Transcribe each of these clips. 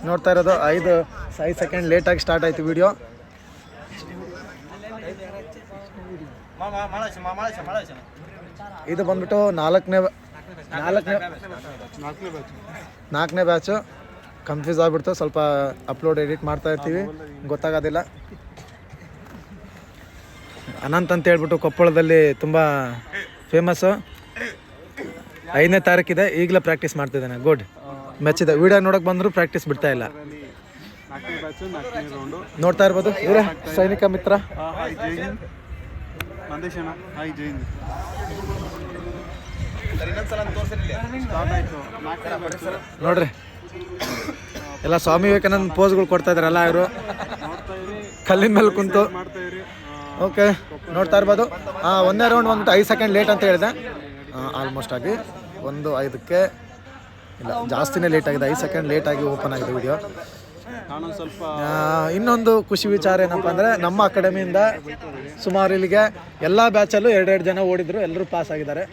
ನೋಡ್ತಾ ಇರೋದು 5 ಸೆಕೆಂಡ್ ಲೇಟಾಗಿ ಸ್ಟಾರ್ಟ್ ಆಯಿತು ವಿಡಿಯೋ. ಇದು ಬಂದ್ಬಿಟ್ಟು ನಾಲ್ಕನೇ ಬ್ಯಾಚು. ಕನ್ಫ್ಯೂಸ್ ಆಗಿಬಿಡ್ತು, ಸ್ವಲ್ಪ ಅಪ್ಲೋಡ್ ಎಡಿಟ್ ಮಾಡ್ತಾ ಇರ್ತೀವಿ, ಗೊತ್ತಾಗೋದಿಲ್ಲ. ಅನಂತ್ ಅಂತ ಹೇಳ್ಬಿಟ್ಟು ಕೊಪ್ಪಳದಲ್ಲಿ ತುಂಬ ಫೇಮಸ್ಸು. 5ನೇ ತಾರೀಕಿದೆ, ಈಗಲೇ ಪ್ರಾಕ್ಟೀಸ್ ಮಾಡ್ತಿದ್ದಾನೆ. ಗುಡ್, ಮೆಚ್ಚಿದೆ. ವಿಡಿಯೋ ನೋಡೋಕೆ ಬಂದರೂ ಪ್ರಾಕ್ಟೀಸ್ ಬಿಡ್ತಾ ಇಲ್ಲ. ನೋಡ್ತಾ ಇರ್ಬೋದು ಇವರೇ ಸೈನಿಕ ಮಿತ್ರ. ನೋಡ್ರಿ ಎಲ್ಲ ಸ್ವಾಮಿ ವಿವೇಕಾನಂದ ಪೋಸ್ಗಳು ಕೊಡ್ತಾ ಇದಾರಲ್ಲ ಇವರು, ಕಲ್ಲಿನ ಮೇಲೆ ಕುಂತು. ಓಕೆ, ನೋಡ್ತಾ ಇರ್ಬೋದು. ಒಂದೇ ರೌಂಡ್ ಬಂದ್ಬಿಟ್ಟು 5 ಸೆಕೆಂಡ್ ಲೇಟ್ ಅಂತ ಹೇಳಿದೆ. ಆಲ್ಮೋಸ್ಟ್ ಆಗಿ 1:05 ಇಲ್ಲ, ಜಾಸ್ತಿನೇ ಲೇಟ್ ಆಗಿದೆ. 5 ಸೆಕೆಂಡ್ ಲೇಟಾಗಿ ಓಪನ್ ಆಗಿದೆ ವಿಡಿಯೋ. ಇನ್ನೊಂದು ಖುಷಿ ವಿಚಾರ ಏನಪ್ಪ ಅಂದರೆ, ನಮ್ಮ ಅಕಾಡೆಮಿಯಿಂದ ಸುಮಾರು ಇಲ್ಲಿಗೆ ಎಲ್ಲ ಬ್ಯಾಚಲ್ಲೂ 2 ಜನ ಓಡಿದ್ರು, ಎಲ್ಲರೂ ಪಾಸ್ ಆಗಿದ್ದಾರೆ.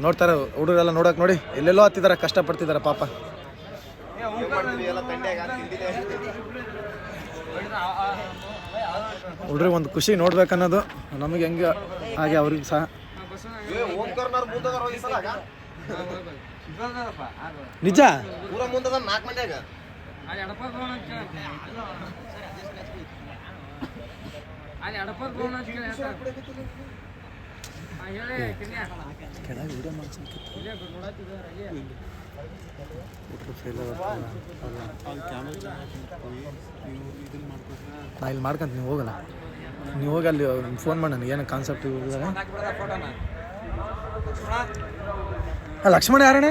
ನೋಡ್ತಾರೆ ಹುಡುಗರೆಲ್ಲ, ನೋಡೋಕೆ ನೋಡಿ ಎಲ್ಲೆಲ್ಲೋ ಹತ್ತಿದ್ದಾರೆ, ಕಷ್ಟಪಡ್ತಿದ್ದಾರೆ ಪಾಪ. ಹುಡುಗ್ರಿಗೆ ಒಂದು ಖುಷಿ ನೋಡ್ಬೇಕನ್ನೋದು ನಮಗೆ ಹೆಂಗೆ ಹಾಗೆ ಅವ್ರಿಗೆ ಸಹ. ನಿಜ ನಾ ಇಲ್ಲಿ ಮಾಡ್ಕೊಂತ, ನೀವು ಹೋಗಲ್ಲ, ನೀವು ಹೋಗಿ ಅಲ್ಲಿ ಫೋನ್ ಮಾಡಿ ನನಗೆ ಏನೋ ಕಾನ್ಸೆಪ್ಟ್. ಲಕ್ಷ್ಮಣ ಯಾರಣ್ಣ?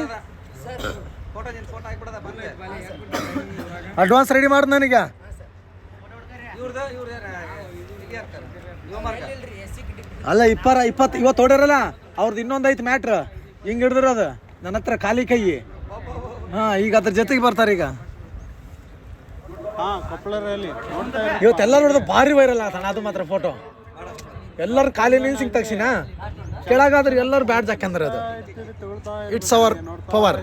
ಅಡ್ವಾನ್ಸ್ ರೆಡಿ ಮಾಡಿ ನನಗೆ. ಅಲ್ಲ 20 ಇವತ್ತು ಹೊಡ್ಯಾರಲ್ಲ ಅವ್ರದ್ದು ಇನ್ನೊಂದು ಐತೆ ಮ್ಯಾಟ್ರ್, ಹಿಂಗೆ ಹಿಡಿದಿರೋದು ನನ್ನ ಹತ್ರ ಖಾಲಿ ಕೈ. ಈಗ ಅದ್ರ ಜೊತೆಗೆ ಬರ್ತಾರೆ. ಈಗ ಇವತ್ತೆಲ್ಲ ನೋಡಿದ್ರೆ ಭಾರಿ ವೈರಲ್ ಆಗ್ತಾನೆ ಅದು ಮಾತ್ರ ಫೋಟೋ. ಎಲ್ಲರೂ ಖಾಲಿ ನಿಲ್ಸಿಂಗ್ ತಕ್ಷಣ ಕೆಳಗಾದ್ರೆ ಎಲ್ಲರೂ ಬ್ಯಾಡ್ಜ್ ಹಾಕಂದ್ರೆ ಅದು ಇಟ್ಸ್ ಅವರ್ ಪವರ್.